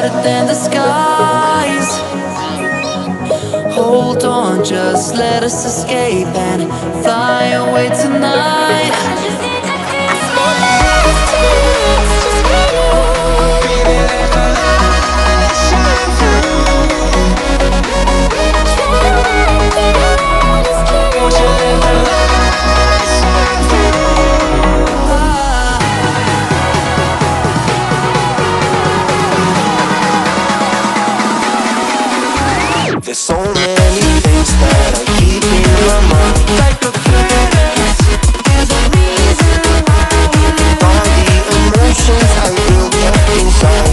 brighter than the skies. Hold on, just let us escape and fly away tonight. There's so many things that I keep in my mind, like a past. There's a reason why we live. All the emotions I built up inside.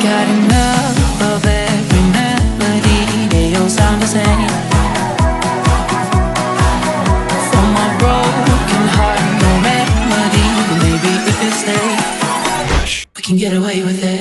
Got enough of every melody, they all sound the same. For my broken heart, no remedy, but maybe if we stay, we can get away with it.